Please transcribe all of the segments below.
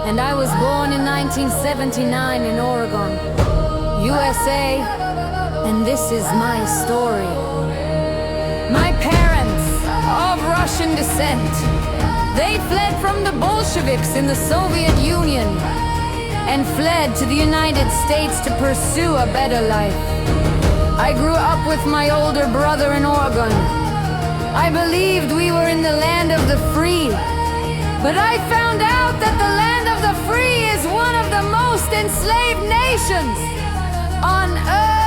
and I was born in 1979 in Oregon, USA, and this is my story. My parents, of Russian descent, they fled from the Bolsheviks in the Soviet Union and fled to the United States to pursue a better life. I grew up with my older brother in Oregon. I believed we were in the land of the free, but I found out that the land of the free is one of the most enslaved nations on earth.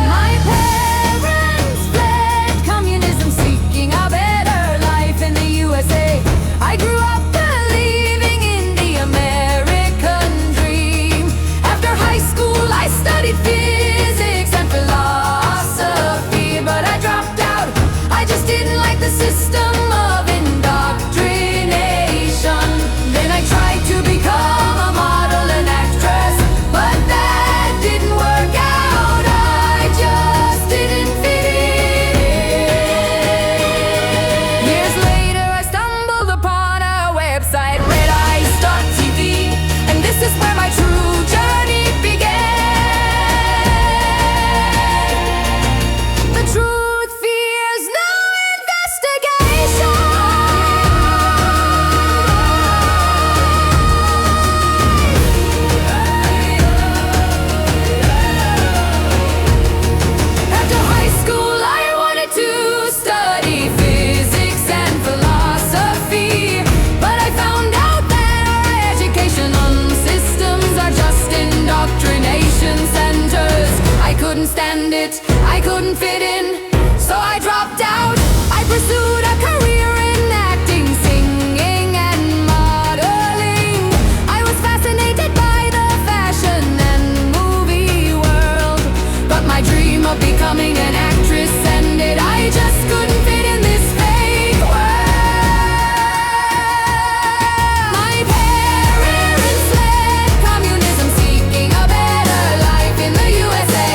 My parents fled communism, seeking a better life in the USA. I grew up believing in the American dream. After high school, I studied physics and philosophy, but I dropped out. I just didn't like the system of indoctrination. Then I tried to become a model and actress, but that didn't work out. I just didn't fit in. Years later, I stumbled upon a website, redeyes.tv, and this is where my true journey began. The truth fears no investigation. After high school, I wanted to study physics and philosophy, but I found out that our educational systems are just indoctrination centers. I couldn't stand it, I couldn't fit in, so I dropped out. I pursued a career in acting, singing, and modeling. I was fascinated by the fashion and movie world, but my dream of becoming an actress ended. I just couldn't fit in this fake world. My parents fled communism, seeking a better life in the USA.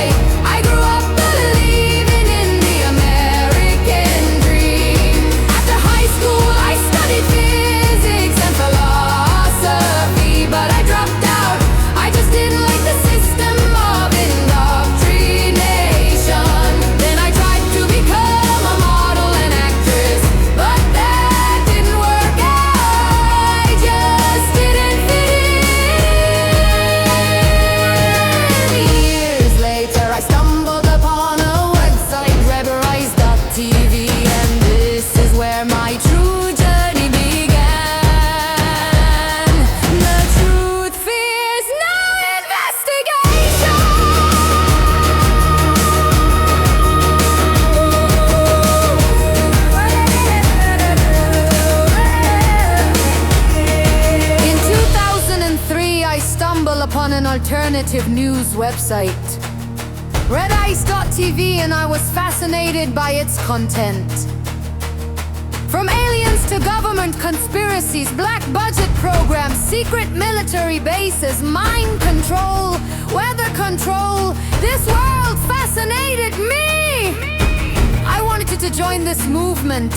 I grew up believing in the American dream. After high school, I studied physics and philosophy, but I dropped out. I just didn't like the system of indoctrination. Then I tried to become a model and actress, but that didn't work out. I just didn't fit in. Years later, I stumbled upon a website, redeyes.tv, and this is where my true journey began. The truth fears no investigation. In 2003, I stumbled upon an alternative news website, redeyes.tv, and I was fascinated by its content. From aliens to government conspiracies, black budget programs, secret military bases, mind control, weather control, this world fascinated me. I wanted to join this movement.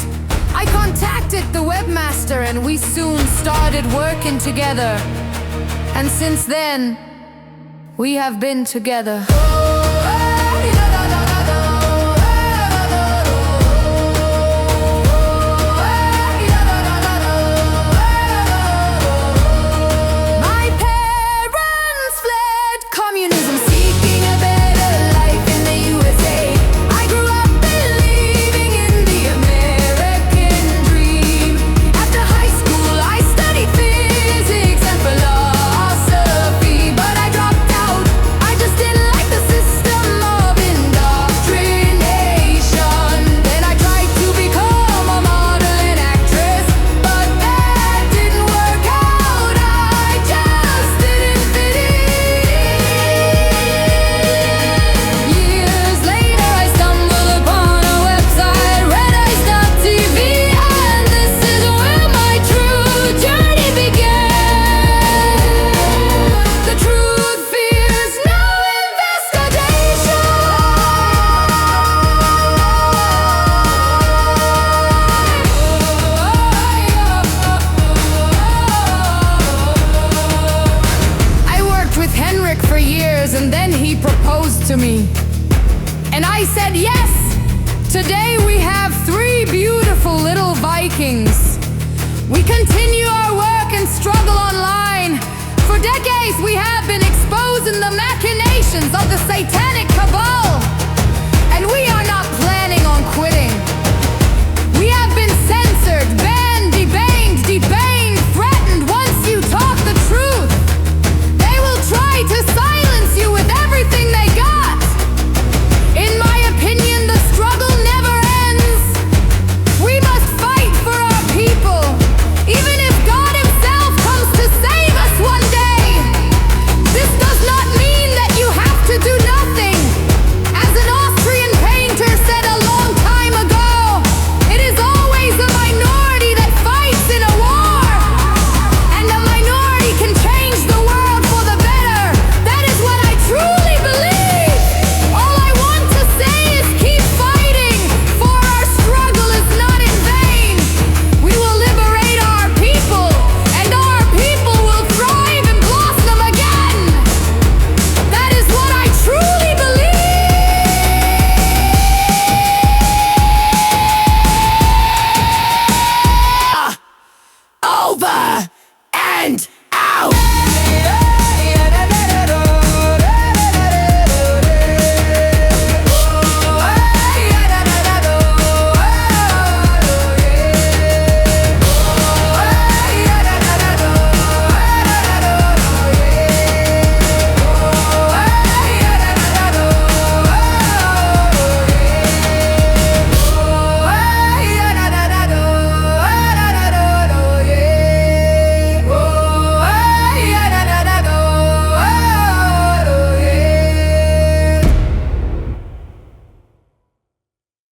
I contacted the webmaster and we soon started working together. And since then, we have been together. My parents fled communism, seeking a better life in the USA. I grew up believing in the American dream. After high school, I studied physics and philosophy, but I dropped out. I just didn't like the years, and then he proposed to me. And I said yes! Today we have 3 beautiful little Vikings. We continue our work and struggle online. For decades we have been exposing the machinations of the satanic cabal. And we are not planning on quitting. We have been censored, banned, debanged, threatened. Once you talk the truth, they will try to silence you with everything they got. In my opinion, the struggle never ends. We must fight for our people, even if God himself comes to save us one day. This does not mean that you have to do nothing. As an Austrian painter said a long time ago, it is always a minority that fights in a war. And a minority can change the world for the better. That is what I truly believe. All I want to say is keep fighting, for our struggle is not in vain. We will liberate our people, and our people will thrive and blossom again. That is what I truly believe. Over and out.